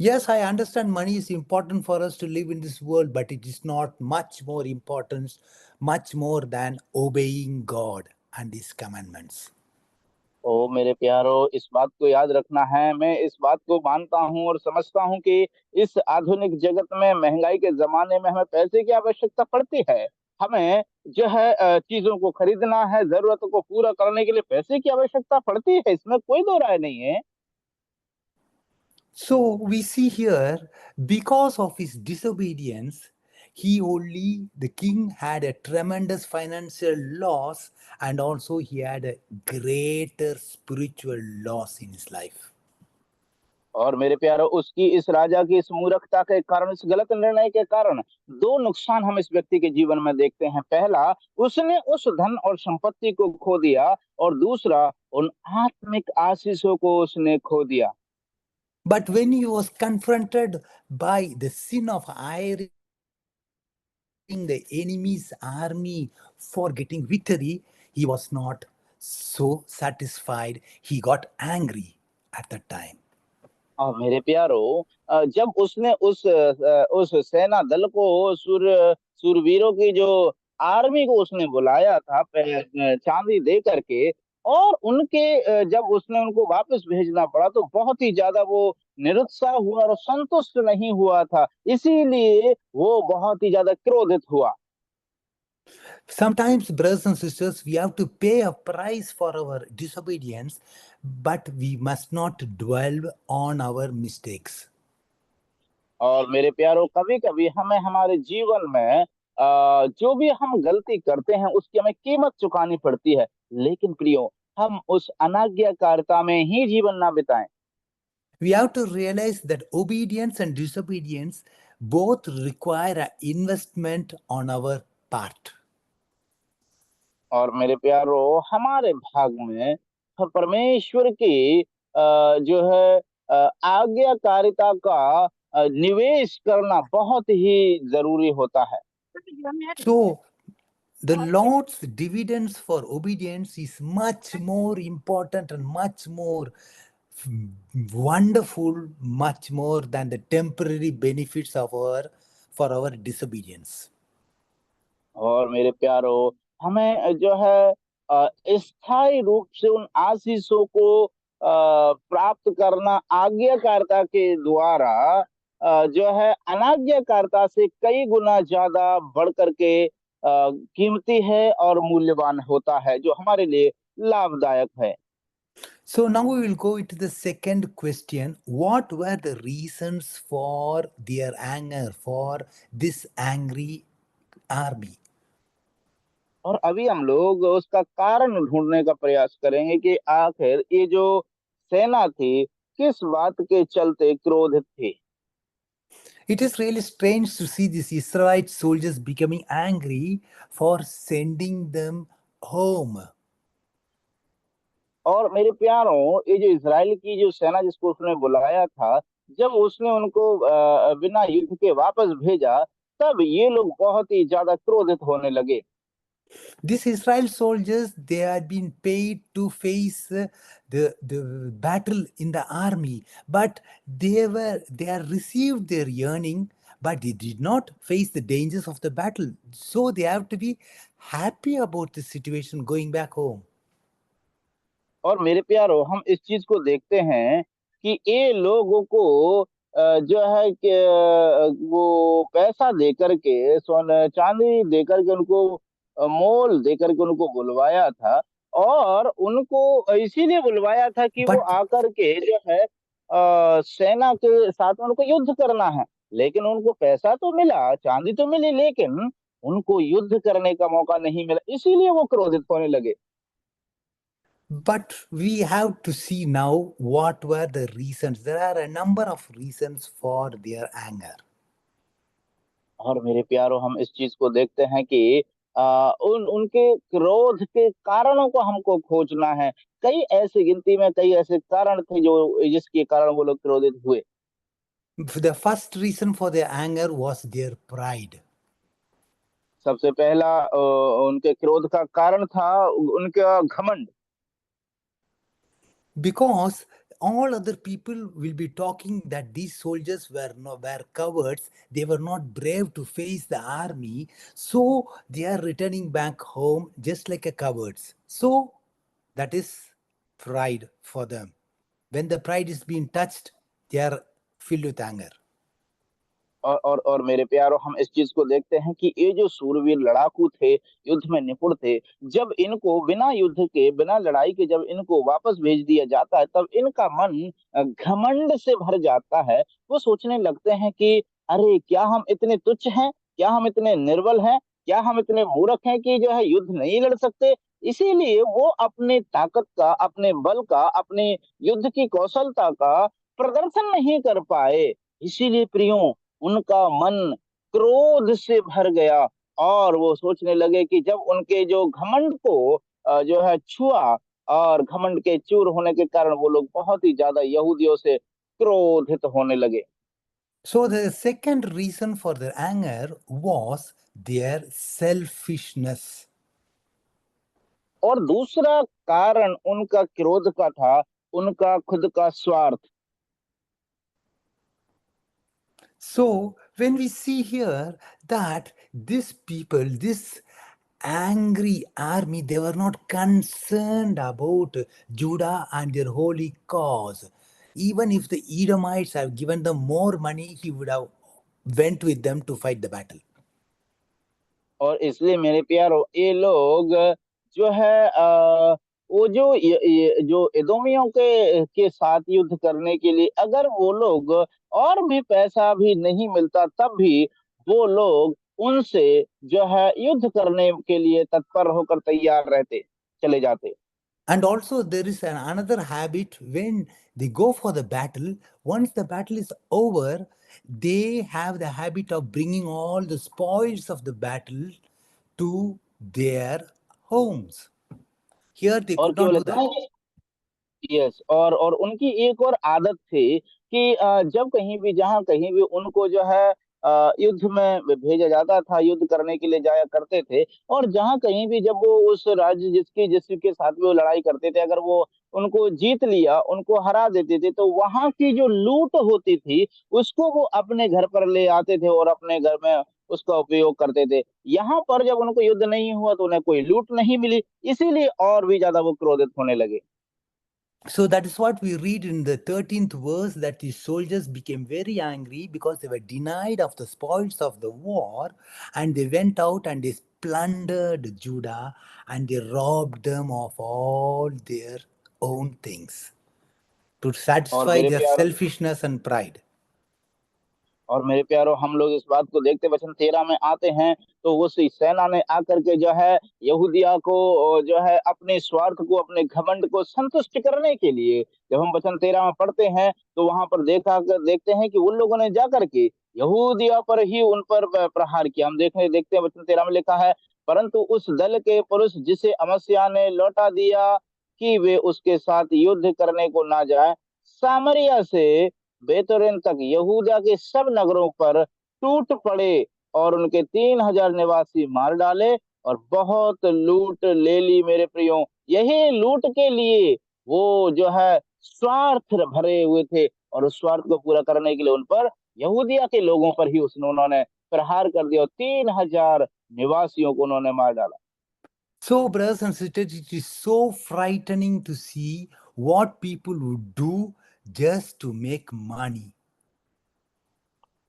Yes, I understand money is important for us to live in this world, but it is not much more important, much more than obeying God and His commandments. ओ मेरे प्यारो, इस बात को याद रखना है। मैं इस बात को मानता हूँ और समझता हूँ कि इस आधुनिक जगत में, महंगाई के ज़माने में हमें पैसे की आवश्यकता पड़ती है। हमें जो है चीज़ों को खरीदना है, ज़रूरतों को पूरा करने के लिए पैसे की आवश्यकता पड़ती है, इसमें कोई दो राय नहीं है। So we see here, because of his disobedience, the king had a tremendous financial loss, and also he had a greater spiritual loss in his life. और मेरे प्यारो, उसकी इस राजा की इस मूर्खता के कारण, इस गलत निर्णय के कारण 2 नुकसान हम इस व्यक्ति के जीवन में देखते हैं। पहला, उसने उस धन और संपत्ति को खो दिया और दूसरा, उन आत्मिक आशीषों को उसने खो दिया। But when he was confronted by the sin of hiring the enemy's army for getting victory, he was not so satisfied. He got angry at that time. मेरे प्यारो, जब उसने उस सेना दल को, सूरवीरों की जो आर्मी को उसने बुलाया था चांदी दे करके, और जब उसने उनको वापस भेजना पड़ा तो बहुत ही ज्यादा वो निरुत्साह हुआ और संतुष्ट नहीं हुआ था, इसीलिए वो बहुत ही ज्यादा क्रोधित हुआ। Sometimes, brothers and sisters, we have to pay a price for our disobedience, but we must not dwell on our mistakes. और मेरे प्यारो, कभी कभी हमें हमारे जीवन में जो भी हम गलती करते हैं उसकी हमें कीमत चुकानी पड़ती है, लेकिन प्रियो, हम उस अनाज्ञाकारिता में ही जीवन ना बिताएं। We have to realize that obedience and disobedience both require an investment on our part. और मेरे प्यारो, हमारे भाग में परमेश्वर की जो है आज्ञाकारिता का निवेश करना बहुत ही जरूरी होता है। So, the Lord's dividends for obedience is much more important and much more wonderful, much more than the temporary benefits for our disobedience. और मेरे प्यारो, हमें जो है स्थायी रूप से उन आशीषों को प्राप्त करना आज्ञाकारिता के द्वारा जो है अनाज्ञाकारिता से कई गुना ज्यादा बढ़ करके कीमती है और मूल्यवान होता है, जो हमारे लिए लाभदायक है। So now we will go into the second question. What were the reasons for their anger, for this angry army? और अभी हम लोग उसका कारण ढूंढने का प्रयास करेंगे कि आखिर ये जो सेना थी किस बात के चलते क्रोधित थी। It is really strange to see these Israelite soldiers becoming angry for sending them home. और मेरे प्यारों, ये जो इज़राइल की जो सेना जिसको उसने बुलाया था, जब उसने उनको बिना युद्ध के वापस भेजा, तब ये लोग बहुत ही ज्यादा क्रोधित होने लगे। These Israel soldiers, they had been paid to face the battle in the army, but they had received their earning, but they did not face the dangers of the battle. So they have to be happy about the situation going back home. और मेरे प्यारों, हम इस चीज को देखते हैं कि ये लोगों को जो है कि वो पैसा देकर के, सोना चांदी देकर के उनको मोल देकर के उनको बुलवाया था, और उनको इसीलिए बुलवाया था कि वो But आकर के जो है सेना के साथ में उनको युद्ध करना है। लेकिन उनको पैसा तो मिला, चांदी तो मिली, लेकिन उनको युद्ध करने का मौका नहीं मिला, इसीलिए वो क्रोधित होने लगे। But we have to see now what were the reasons. There are a number of reasons for their anger. और मेरे प्यारो, हम इस चीज को देखते हैं कि उनके क्रोध के कारणों को हमको खोजना है। कई ऐसी गिनती में कई ऐसे कारण थे जो जिसके कारण वो लोग क्रोधित हुए। The first reason for their anger was their pride. सबसे पहला उनके क्रोध का कारण था उनका घमंड। Because all other people will be talking that these soldiers were cowards, they were not brave to face the army, so they are returning back home just like a cowards. So that is pride for them. When the pride is being touched, they are filled with anger. और मेरे प्यारो, हम इस चीज को देखते हैं कि ये जो सूरवीर लड़ाकू थे, युद्ध में निपुण थे, जब इनको बिना युद्ध के, बिना लड़ाई के जब इनको वापस भेज दिया जाता है, तब इनका मन घमंड से भर जाता है। वो सोचने लगते हैं कि अरे, क्या हम इतने तुच्छ हैं, क्या हम इतने निर्बल हैं, क्या हम इतने मूर्ख हैं कि जो है युद्ध नहीं लड़ सकते। इसीलिए वो अपने ताकत का, अपने बल का, अपने युद्ध की कौशलता का प्रदर्शन नहीं कर पाए। इसीलिए प्रियो, उनका मन क्रोध से भर गया और वो सोचने लगे कि जब उनके जो घमंड को जो है छुआ, और घमंड के चूर होने के कारण वो लोग बहुत ही ज्यादा यहूदियों से क्रोधित होने लगे। So the second reason for their anger was their selfishness. और दूसरा कारण उनका क्रोध का था उनका खुद का स्वार्थ। So when we see here that these people, this angry army, they were not concerned about Judah and their holy cause. Even if the Edomites have given them more money, he would have went with them to fight the battle. और इसलिए मेरे प्यारो, ये लोग जो है वो जो एदोमियों के साथ युद्ध करने के लिए, अगर वो लोग और भी पैसा भी नहीं मिलता, तब भी वो लोग उनसे जो है युद्ध करने के लिए तत्पर होकर तैयार रहते, चले जाते। And also there is another habit when they go for the battle. Once the battle is over, they have the habit of bringing all the spoils of the battle to their homes. Here they और could not केवल do इतना that. He, yes, और उनकी एक और आदत थी कि जब कहीं भी, जहां कहीं भी उनको जो है युद्ध में भेजा जाता था, युद्ध करने के लिए जाया करते थे, और जहां कहीं भी जब वो उस राज्य जिसके साथ में वो लड़ाई करते थे, अगर वो उनको जीत लिया, उनको हरा देते थे, तो वहां की जो लूट होती थी उसको वो अपने घर पर ले आते थे और अपने घर में उसका उपयोग करते थे। यहाँ पर जब उनको युद्ध नहीं हुआ तो उन्हें कोई लूट नहीं मिली, इसीलिए और भी ज्यादा वो क्रोधित होने लगे। So that is what we read in the 13th verse, that the soldiers became very angry because they were denied of the spoils of the war, and they went out and they plundered Judah and they robbed them of all their own things to और satisfy मेरे their प्यार selfishness and pride. और मेरे प्यारो, हम लोग इस बात को देखते, वचन 13 में आते हैं, तो उस सेना ने आकर के जो है यहूदिया को जो है अपने स्वार्थ को, अपने घमंड को संतुष्ट करने के लिए, जब हम वचन 13 में पढ़ते हैं, तो वहां पर देखते हैं कि उन लोगों ने जाकर के यहूदिया पर ही उन पर प्रहार किया। हम देखते हैं वचन 13 में लिखा है, परंतु उस दल के पुरुष जिसे अमस्या ने लौटा दिया कि वे उसके साथ युद्ध करने को ना जाए, सामरिया से बेतुरेन तक यहूदा के सब नगरों पर टूट पड़े और उनके 3,000 निवासी मार डाले और बहुत लूट ले ली। मेरे प्रियो, यही लूट के लिए वो जो है स्वार्थ भरे हुए थे, और उस स्वार्थ को पूरा करने के लिए उन पर, यहूदिया के लोगों पर ही उन्होंने प्रहार कर दिया और 3,000 निवासियों को उन्होंने मार डाला। So, brothers and sisters, it is so frightening to see what people would do just to make money.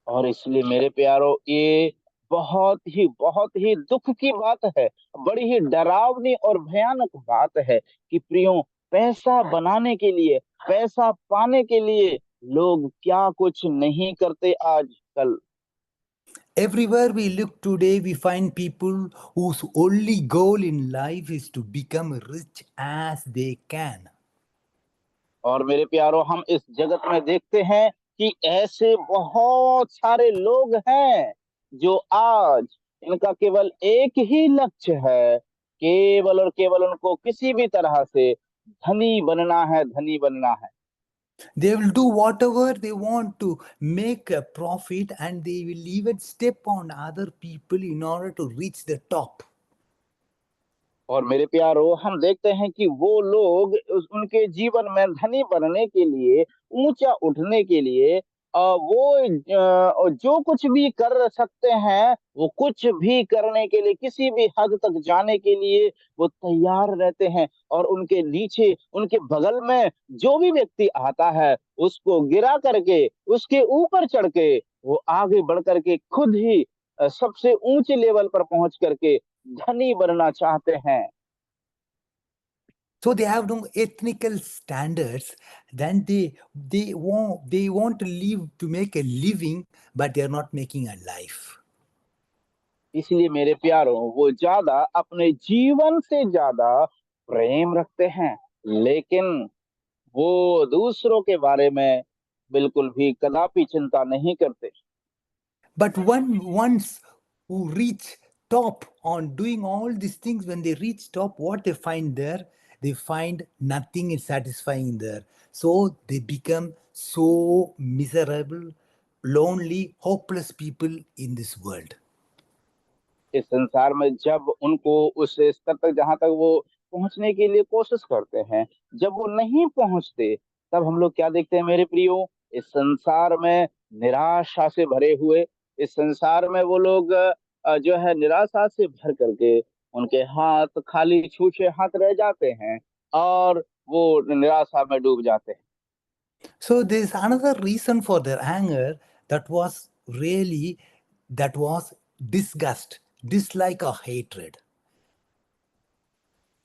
और इसलिए मेरे प्यारो, ये बहुत ही दुख की बात है, बड़ी ही डरावनी और भयानक बात है कि प्रियो, पैसा बनाने के लिए, पैसा पाने के लिए लोग क्या कुछ नहीं करते आजकल। Everywhere we look today, we find people whose only goal in life is to become rich as they can. और मेरे प्यारो, हम इस जगत में देखते हैं कि ऐसे बहुत सारे लोग हैं जो आज इनका केवल एक ही लक्ष्य है, केवल और केवल उनको किसी भी तरह से धनी बनना है, धनी बनना है। They will do whatever they want to make a profit, and they will even step on other people in order to reach the top. और मेरे प्यारो, हम देखते हैं कि वो लोग उनके जीवन में धनी बनने के लिए, ऊंचा उठने के लिए जो कुछ भी कर सकते हैं, वो कुछ भी करने के लिए, किसी भी हद तक जाने के लिए वो तैयार रहते हैं। और उनके नीचे, उनके बगल में जो भी व्यक्ति आता है, उसको गिरा करके, उसके ऊपर चढ़ के वो आगे बढ़ करके खुद ही सबसे ऊंचे लेवल पर पहुंच करके धनी बनना चाहते हैं। So they have no ethnical standards. Then they want to live to make a living, but they are not making a life. इसलिए मेरे प्यारों, वो ज्यादा अपने जीवन से ज्यादा प्रेम रखते हैं, लेकिन वो दूसरों के बारे में बिल्कुल भी कदापि चिंता नहीं करते। But once who reach top on doing all these things, when they reach top, what they find there, they find nothing is satisfying there. So they become so miserable, lonely, hopeless people in this world. इस संसार में जब उनको उस स्तर तक जहां तक वो पहुंचने के लिए कोशिश करते हैं, जब वो नहीं पहुंचते, तब हम लोग क्या देखते हैं मेरे प्रियो? इस संसार में निराशा से भरे हुए, इस संसार में वो लोग जो है निराशा से भर करके उनके हाथ खाली छूछे हाथ रह जाते हैं और वो निराशा में डूब जाते हैं। So there is another reason for their anger that was disgust, dislike or hatred.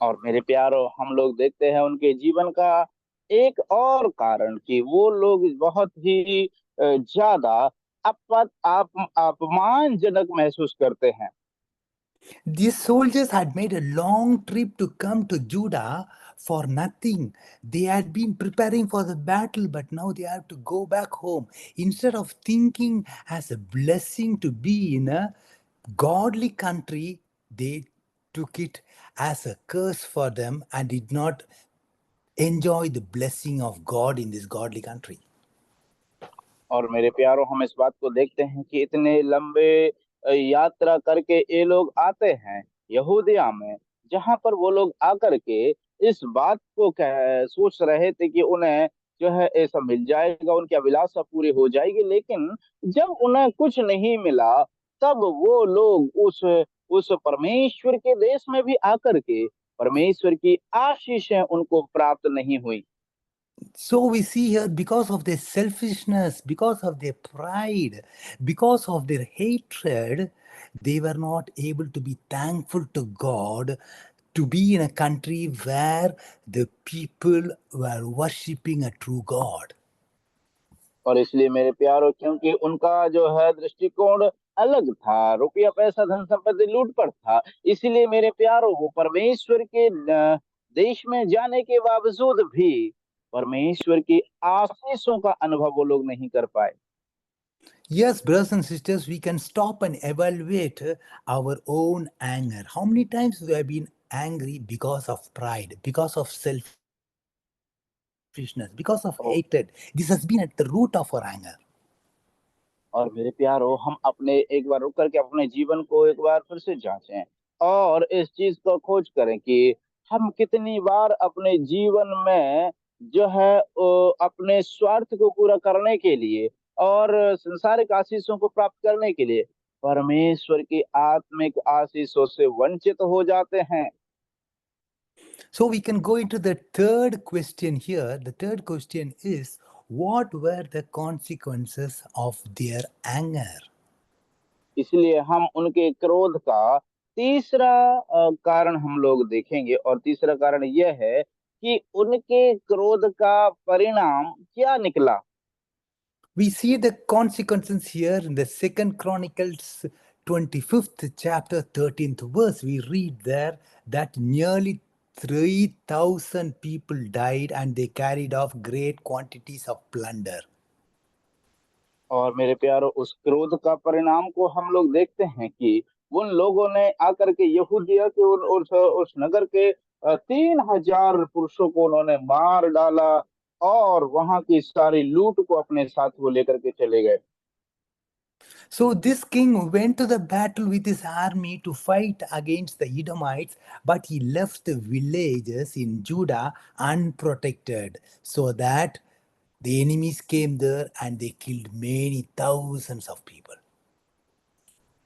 और मेरे प्यारो, हम लोग देखते हैं उनके जीवन का एक और कारण कि वो लोग बहुत ही ज्यादा अपमानजनक महसूस करते हैं। These soldiers had made a long trip to come to Judah for nothing. They had been preparing for the battle, but now they have to go back home. Instead of thinking as a blessing to be in a godly country, they took it as a curse for them and did not enjoy the blessing of God in this godly country. और मेरे प्यारो, हम इस बात को देखते हैं कि इतने लंबे यात्रा करके ये लोग आते हैं यहूदिया में, जहां पर वो लोग आकर के इस बात को सोच रहे थे कि उन्हें जो है ऐसा मिल जाएगा, उनकी अभिलाषा पूरी हो जाएगी। लेकिन जब उन्हें कुछ नहीं मिला, तब वो लोग उस परमेश्वर के देश में भी आकर के परमेश्वर की आशीषें उनको प्राप्त नहीं हुई। So we see here, because of their selfishness, because of their pride, because of their hatred, they were not able to be thankful to God to be in a country where the people were worshipping a true God. और इसलिए मेरे प्यारो, क्योंकि उनका जो है दृष्टिकोण अलग था, रुपया पैसा धन संपत्ति लूटपाट था, इसलिए मेरे प्यारो वो परमेश्वर के देश में जाने के बावजूद भी परमेश्वर की आशीषों का अनुभव वो लोग नहीं कर पाए। Yes, brothers and sisters, we can stop and evaluate our own anger. How many times we have been angry because of pride, because of selfishness, because of तो hatred? This has been at the root of our anger. और मेरे प्यारो, हम अपने एक बार रुक करके अपने जीवन को एक बार फिर से जांचें और इस चीज को खोज करें कि हम कितनी बार अपने जीवन में जो है अपने स्वार्थ को पूरा करने के लिए और संसारिक आशीषों को प्राप्त करने के लिए परमेश्वर की आत्मिक आशीषों से वंचित हो जाते हैं। So we can go into the third question here. The third question is, what were the consequences of their anger? इसलिए हम उनके क्रोध का तीसरा कारण हम लोग देखेंगे, और तीसरा कारण यह है कि उनके क्रोध का परिणाम क्या निकला। We see the consequences here in the Second Chronicles 25th chapter 13th verse. We read there that nearly 3,000 people died and they carried off great quantities of plunder. और मेरे प्यारो, उस क्रोध का परिणाम को हम लोग देखते हैं कि उन लोगों ने आकर के यहूदिया के उस नगर के 3,000 पुरुषों को उन्होंने मार डाला, और वहां की सारी लूट को अपने साथ वो लेकर के चले गए। So this king went to the battle with his army to fight against the Edomites, but he left the villages in Judah unprotected, so that the enemies came there and they killed many thousands of people.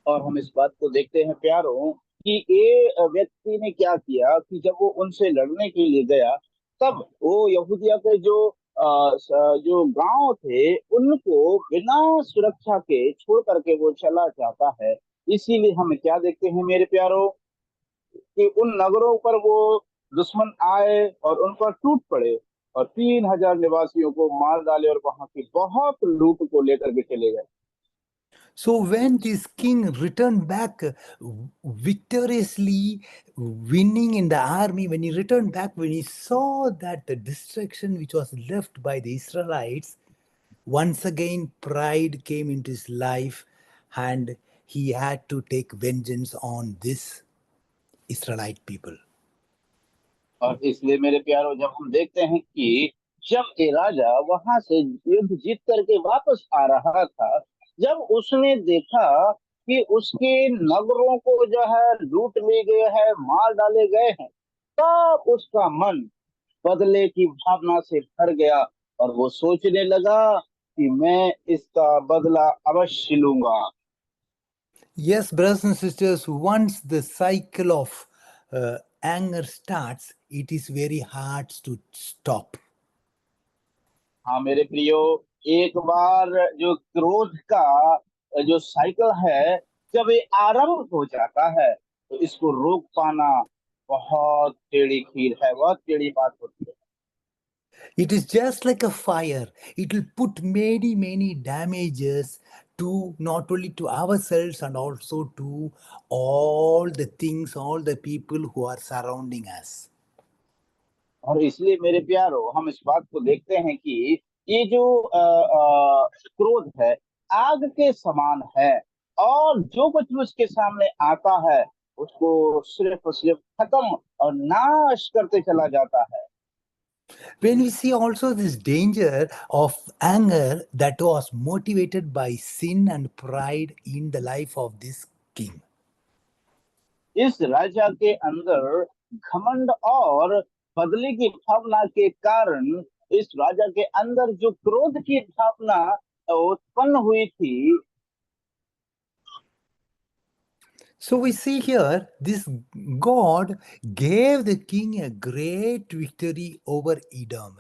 और हम इस बात को देखते हैं प्यारों कि ये व्यक्ति ने क्या किया कि जब वो उनसे लड़ने के लिए गया, तब वो यहूदिया के जो गांव थे उनको बिना सुरक्षा के छोड़ करके वो चला जाता है। इसीलिए हम क्या देखते हैं मेरे प्यारों कि उन नगरों पर वो दुश्मन आए और उन पर टूट पड़े, और 3,000 निवासियों को मार डाले और वहां की बहुत लूट को लेकर के चले गए। So when this king returned back victoriously, winning in the army, when he returned back, when he saw that the destruction which was left by the Israelites, once again pride came into his life and he had to take vengeance on this Israelite people. और इसलिए मेरे प्यारो, जब हम देखते हैं कि जब ये राजा वहां से युद्ध जीत करके वापस आ रहा था, जब उसने देखा कि उसके नगरों को जो है लूट लिए गए हैं, मार डाले गए हैं, तब उसका मन बदले की भावना से भर गया और वो सोचने लगा कि मैं इसका बदला अवश्य लूंगा। Yes, brothers and sisters, once the cycle of anger starts, it is very hard to stop. हाँ मेरे प्रियो, एक बार जो क्रोध का जो साइकिल है, जब ये आरंभ हो जाता है, तो इसको रोक पाना बहुत टेढ़ी खीर है, बहुत टेढ़ी बात होती है। It is just like a fire. It will put many, many damages to not only to ourselves and also to all the things, all the people who are surrounding us. और इसलिए मेरे प्यारो, हम इस बात को देखते हैं कि ये जो क्रोध है आग के समान है, और जो कुछ भी उसके सामने आता है उसको सिर्फ और सिर्फ खत्म और नाश करते चला जाता है। When we see also this danger of anger that was motivated by sin and pride in the life of this king. इस राजा के अंदर घमंड और बदले की भावना के कारण, इस राजा के अंदर जो क्रोध की भावना उत्पन्न हुई थी। So we see here this God gave the king a great victory over Edom.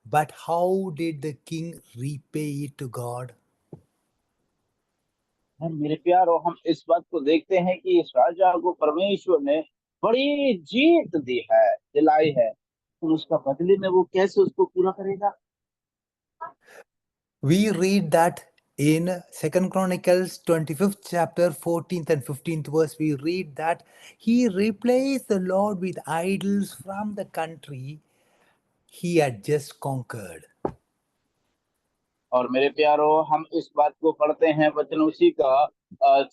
But how did the king repay it to God? और मेरे प्यारो, हम इस बात को देखते हैं कि इस राजा को परमेश्वर ने बड़ी जीत दी है, दिलाई है, तो उसका बदले में वो कैसे उसको पूरा करेगा। We read that in Second Chronicles 25th chapter 14th and 15th verse, we read that he replaced the Lord with idols from the country he had just conquered. और मेरे प्यारो, हम इस बात को पढ़ते हैं वचन उसी का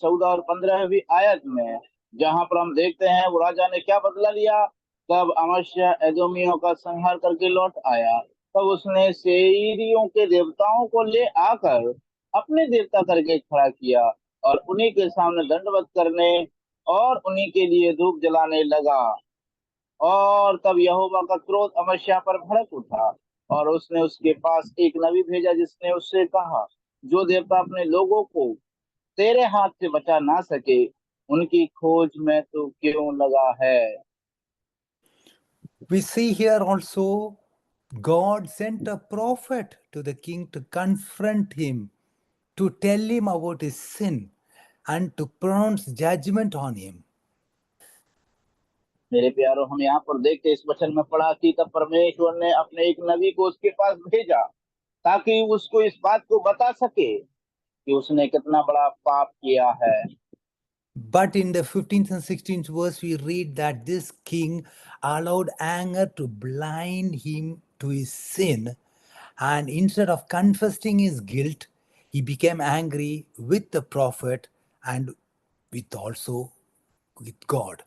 14 और 15वीं आयत में, जहां पर हम देखते हैं वो राजा ने क्या बदला लिया। तब अमस्या एदोमियों का संहार करके लौट आया, तब उसने सेईरियों के देवताओं को ले आकर अपने देवता करके खड़ा किया, और उन्हीं के सामने दंडवत करने और उन्हीं के लिए धूप जलाने लगा। और तब यहोवा का क्रोध अमस्या पर भड़क उठा, और उसने उसके पास एक नबी भेजा, जिसने उससे कहा, जो देवता अपने लोगों को तेरे हाथ से बचा ना सके, उनकी खोज में तो क्यों लगा है। We see here also God sent a prophet to the king to confront him, to tell him about his sin. and to pronounce judgment on him. मेरे प्यारो, हम यहाँ पर देखते इस वचन में पढ़ा कि तब परमेश्वर ने अपने एक नबी को उसके पास भेजा ताकि उसको इस बात को बता सके कि उसने कितना बड़ा पाप किया है। But in the 15th and 16th verse, we read that this king allowed anger to blind him to his sin, and instead of confessing his guilt, he became angry with the prophet and also with God.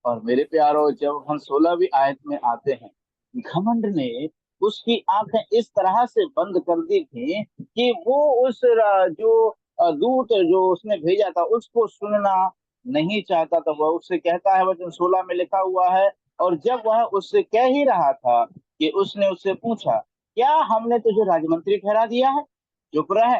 और मेरे प्यारो, जब हम 16वीं आयत में आते हैं, घमंड ने उसकी आंखें इस तरह से बंद कर दी थी कि वो उस जो दूत जो उसने भेजा था उसको सुनना नहीं चाहता था। वह उससे कहता है, वचन 16 में लिखा हुआ है, और जब वह उससे कह ही रहा था कि उसने उससे पूछा, क्या हमने तुझे राजमंत्री ठहरा दिया है? चुप रह,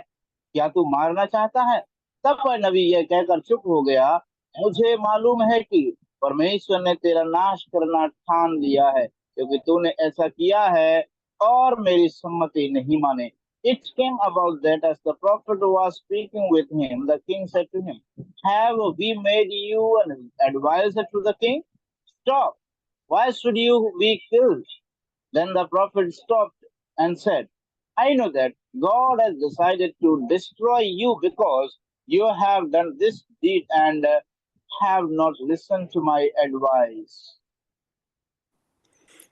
क्या तू मारना चाहता है? तब वह नबी यह कहकर चुप हो गया, मुझे मालूम है कि परमेश्वर ने तेरा नाश करना ठान लिया है, क्योंकि तूने ऐसा किया है और मेरी सम्मति नहीं माने। It came about that as the prophet was speaking with him, the king said to him, have we made you an advisor to the king? Stop. Why should you be killed? Then the prophet stopped and said, I know that God has decided to destroy you because you have done this deed and have not listened to my advice.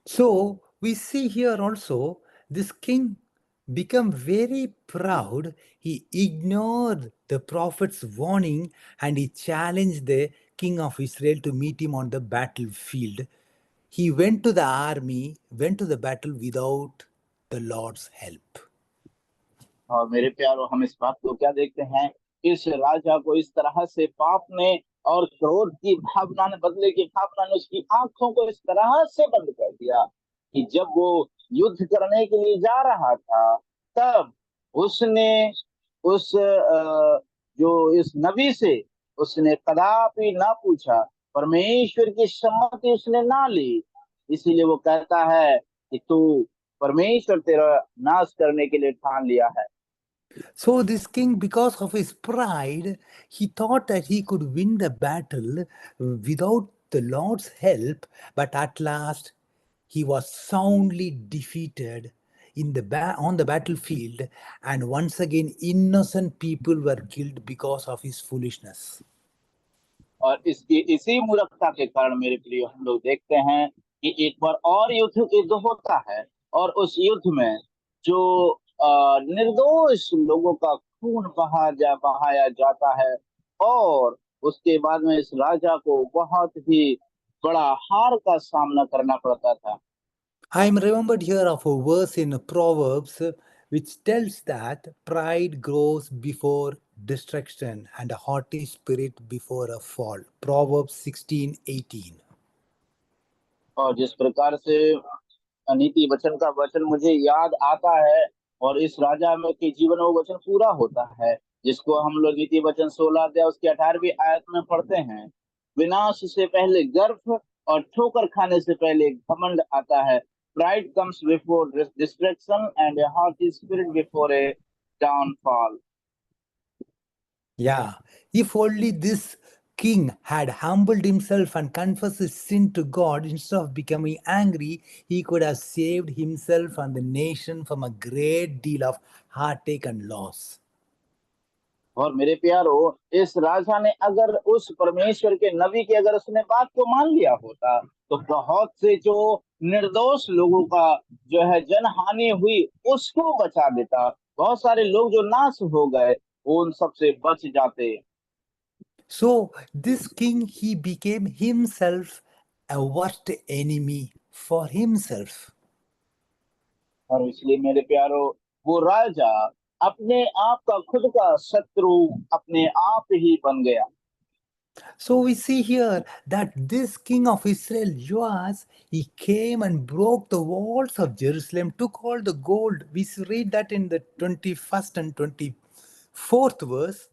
So we see here also this king become very proud. He ignored the prophet's warning and he challenged the king of Israel to meet him on the battlefield. He went to the army, went to the battle without the Lord's help. और मेरे प्यारो, हम इस बात को क्या देखते हैं, इस राजा को इस तरह से पाप ने और क्रोध की भावना ने, बदले की भावना ने उसकी आंखों को इस तरह से बंद कर दिया कि जब वो युद्ध करने के लिए जा रहा था, तब उसने उस जो इस नबी से उसने कदापि ना पूछा, परमेश्वर की सम्मति उसने ना ली। इसीलिए वो कहता है कि तू परमेश्वर तेरा नाश करने के लिए ठान लिया है। So this king, because of his pride, he thought that he could win the battle without the Lord's help, but at last he was soundly defeated on the battlefield, and once again innocent people were killed because of his foolishness. और इसकी इसी मूर्खता के कारण मेरे प्रिय, हम लोग देखते हैं कि एक बार और युद्ध होता है, और उस युद्ध में जो निर्दोष लोगों का खून बहाया जाता है, और उसके बाद में इस राजा को बहुत ही बड़ा हार का सामना करना पड़ता था। I am remembered here of a verse in Proverbs which tells that pride grows before destruction and a haughty spirit before a fall. Proverbs 16:18. और जिस प्रकार से नीति वचन का वचन मुझे याद आता है, और इस राजा में के जीवन में वो वचन पूरा होता है, जिसको हम लोग नीति वचन 16 अध्याय उसकी 18वीं आयत में पढ़ते हैं। विनाश से पहले गर्व और ठोकर खाने से पहले घमंड आता है। Pride comes before destruction and a haughty spirit before a downfall. Yeah, if only this king had humbled himself and confessed his sin to God instead of becoming angry, he could have saved himself and the nation from a great deal of heartache and loss. और मेरे प्यारो, इस राजा ने अगर उस परमेश्वर के नबी की अगर उसने बात को मान लिया होता, तो बहुत से जो निर्दोष लोगों का जो है जनहानि हुई उसको बचा देता। बहुत सारे लोग जो नाश हो गए वो उन सब से बच जाते। So this king, he became himself a worst enemy for himself. और इसलिए मेरे प्यारो, वो राजा अपने आप का खुद का शत्रु अपने आप ही बन गया। So we see here that this king of Israel, Joash, he came and broke the walls of Jerusalem, took all the gold. We read that in the 21st and 24th verse.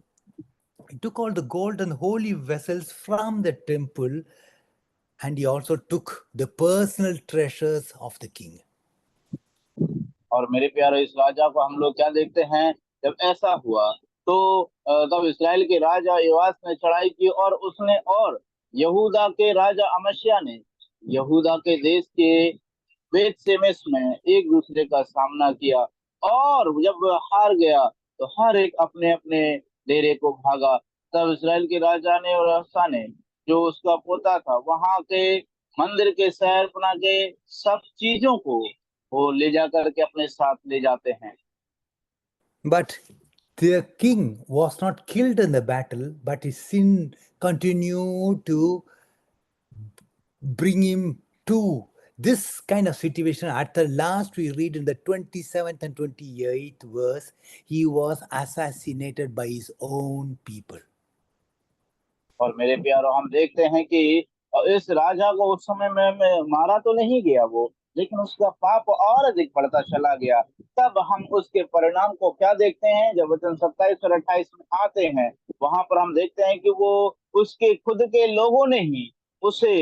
He took all the gold and holy vessels from the temple, and he also took the personal treasures of the king. और मेरे प्यारे, इस राजा को हम लोग क्या देखते हैं, जब ऐसा हुआ तो तब इसराइल के राजा योआश ने चढ़ाई की और उसने और यहूदा के राजा अमस्याह ने यहूदा के देश के बेत शेमेश में एक दूसरे का सामना किया। और जब हार गया तो हर एक अपने अपने डेरे को भागा। तब इसराइल के राजा ने और अहसा ने, जो उसका पोता था, वहां के मंदिर के शहरपनाह के सब चीजों को वो ले जा करके अपने साथ ले जाते हैं। But the king was not killed in the battle, but his sin continued to bring him to this kind of situation. At the last, we read in the 27th and 28th verse, he was assassinated by his own people. और मेरे प्यारों, हम देखते हैं कि इस राजा को उस समय में मारा तो नहीं गया वो, लेकिन उसका पाप और अधिक बढ़ता चला गया। तब हम उसके परिणाम को क्या देखते हैं, जब वचन 27 और 28 में आते हैं, वहां पर हम देखते हैं कि वो उसके खुद के लोगों ने ही उसे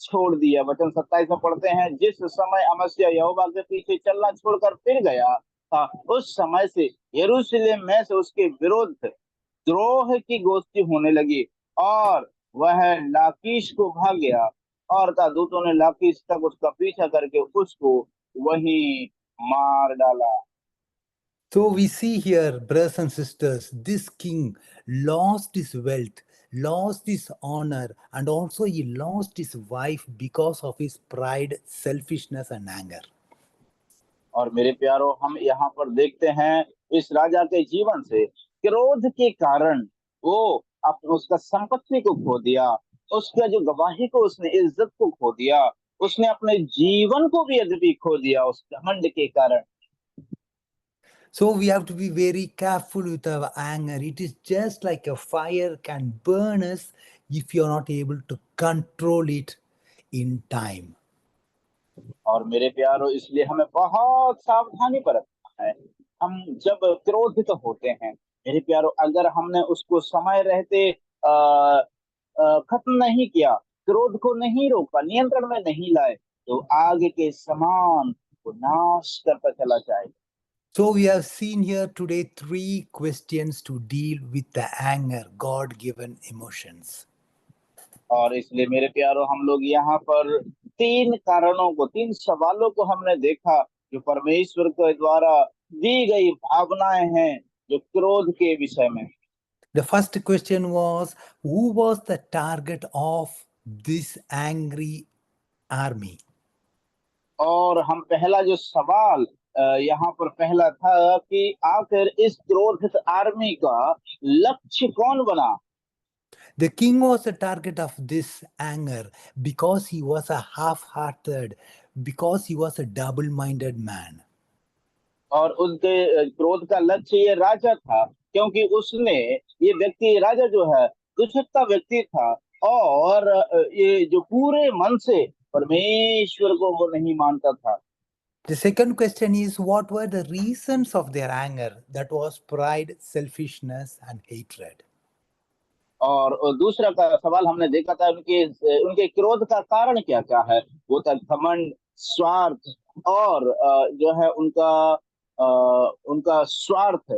छोड़ दिया। वचन 27 में पढ़ते हैं, जिस समय अमस्याह यहोवा के पीछे चलना छोड़कर फिर गया था, उस समय से यरूशलेम में से उसके विरुद्ध द्रोह की गोष्ठी होने लगी और वह लाकीश को भाग गया, और दूतों ने लाकीश तक उसका पीछा करके उसको वहीं मार डाला। So we see here, brothers and sisters, this king lost his wealth, lost his honor, and also he lost his wife because of his pride, selfishness, and anger. और मेरे प्यारों, हम यहाँ पर देखते हैं इस राजा के जीवन से क्रोध के कारण वो अपने उसका संपत्ति को खो दिया, उसका जो गवाही को, उसने इज्जत को खो दिया, उसने अपने जीवन को भी यद्यपि खो दिया उस घमंड के कारण। So we have to be very careful with our anger. It is just like a fire can burn us if you are not able to control it in time. और मेरे प्यारों, इसलिए हमें बहुत सावधानी बरतना है। हम जब क्रोधित होते हैं, मेरे प्यारों, अगर हमने उसको समय रहते खत्म नहीं किया, क्रोध को नहीं रोका, नियंत्रण में नहीं लाए, तो आगे के समान वो नाश करता चला जाएगा। So we have seen here today 3 questions to deal with the anger, God-given emotions. और इसलिए मेरे प्यारों, हम लोग यहाँ पर 3 कारणों को, 3 सवालों को हमने देखा, जो परमेश्वर के द्वारा दी गई भावनाएं हैं जो क्रोध के विषय में। The first question was, who was the target of this angry army? और हम पहला जो सवाल यहाँ पर पहला था कि आखिर इस क्रोधित आर्मी का लक्ष्य कौन बना। The king was the target of this anger because he was a half-hearted, because he was a double-minded man. और उनके क्रोध का लक्ष्य ये राजा था, क्योंकि उसने, ये व्यक्ति, राजा जो है, दुष्टता व्यक्ति था, और ये जो पूरे मन से परमेश्वर को वो नहीं मानता था। The second question is, what were the reasons of their anger? That was pride, selfishness, and hatred. और दूसरा का सवाल हमने देखा था, उनके क्रोध का कारण क्या क्या है। वो था घमंड, स्वार्थ, और जो है उनका स्वार्थ।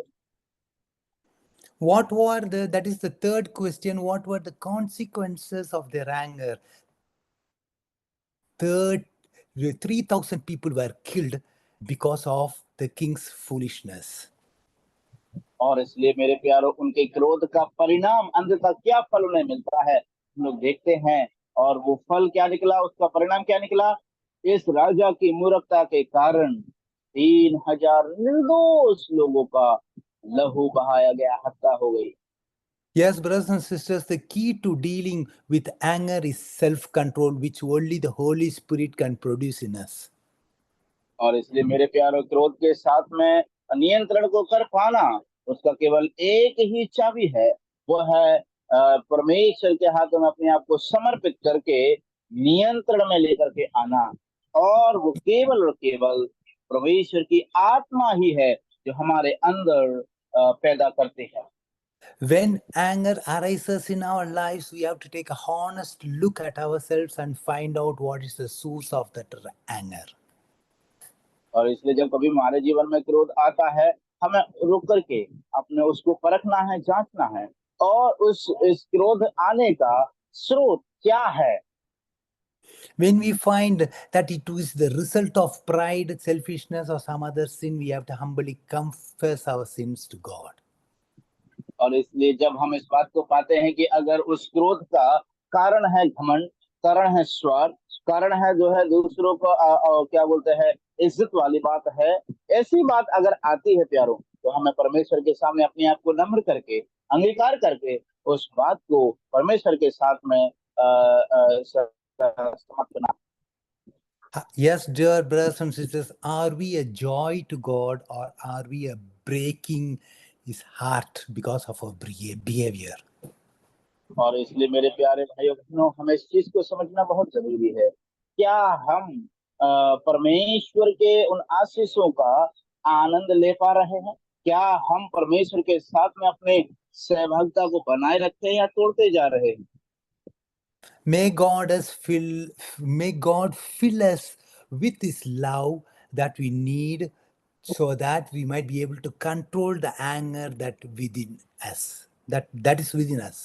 That is the third question, what were the consequences of their anger? 3,000 people were killed because of the king's foolishness. और इसलिए मेरे प्यारों, उनके क्रोध का परिणाम अंततः क्या फल उन्हें मिलता है, हम लोग देखते हैं। और वो फल क्या निकला, उसका परिणाम क्या निकला। इस राजा की मूर्खता के कारण 3,000 निर्दोष लोगों का लहू बहाया गया, हत्या हो गई। Yes, brothers and sisters, the key to dealing with anger is self-control, which only the Holy Spirit can produce in us. और इसलिए मेरे प्यारों, क्रोध के साथ में नियंत्रण को कर पाना, उसका केवल एक ही चाबी है, वो है परमेश्वर के हाथों में अपने आप को समर्पित करके नियंत्रण में लेकर के आना। और वो केवल और केवल परमेश्वर की आत्मा ही है जो हमारे अंदर पैदा करते हैं। When anger arises in our lives, we have to take a honest look at ourselves and find out what is the source of that anger. और इसलिए जब कभी हमारे जीवन में क्रोध आता है, हमें रुक करके अपने उसको परखना है, जांचना है, और इस क्रोध आने का स्रोत क्या है। When we find that it is the result of pride, selfishness, or some other sin, we have to humbly confess our sins to God. और इसलिए जब हम इस बात को पाते हैं कि अगर उस क्रोध का कारण है घमंड, कारण है स्वार्थ, कारण है जो है दूसरों को क्या बोलते हैं, इज्जत वाली बात है, ऐसी बात अगर आती है प्यारों, तो हमें परमेश्वर के सामने अपने आप को नम्र करके, अंगीकार करके उस बात को परमेश्वर के साथ में समर्पण। Yes, dear brothers and sisters, are we a joy to God or are we a breaking his heart because of our behavior? और इसलिए मेरे प्यारे भाइयों बहनों, हमें इस चीज को समझना बहुत जरूरी है। क्या हम परमेश्वर के उन आशीषों का आनंद ले पा रहे हैं? क्या हम परमेश्वर के साथ में अपने सहभागिता को बनाए रखते हैं या तोड़ते जा रहे हैं? May God fill us with his love that we need so that we might be able to control the anger that within us, that is within us.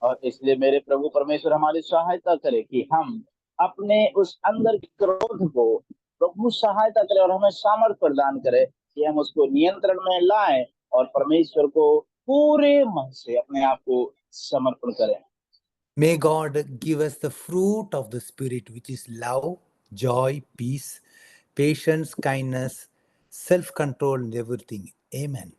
और इसलिए मेरे प्रभु परमेश्वर हमारी सहायता करे कि हम अपने उस अंदर के क्रोध को, प्रभु सहायता करे और हमें सामर्थ्य प्रदान करे कि हम उसको नियंत्रण में लाएं और परमेश्वर को पूरे मन से अपने आप को समर्पण करें। May God give us the fruit of the Spirit, which is love, joy, peace, patience, kindness, self-control, and everything. Amen.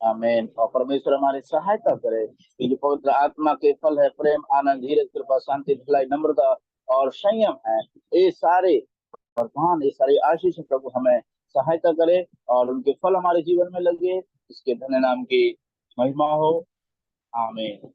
आमीन। और परमेश्वर हमारी सहायता करे कि जो पवित्र आत्मा के फल है, प्रेम, आनंद, धीरज, कृपा, शांति, भलाई, नम्रता और संयम है, ये सारे वरदान, ये सारी आशीष प्रभु हमें सहायता करे और उनके फल हमारे जीवन में लगे। इसके धन्य नाम की महिमा हो। आमीन।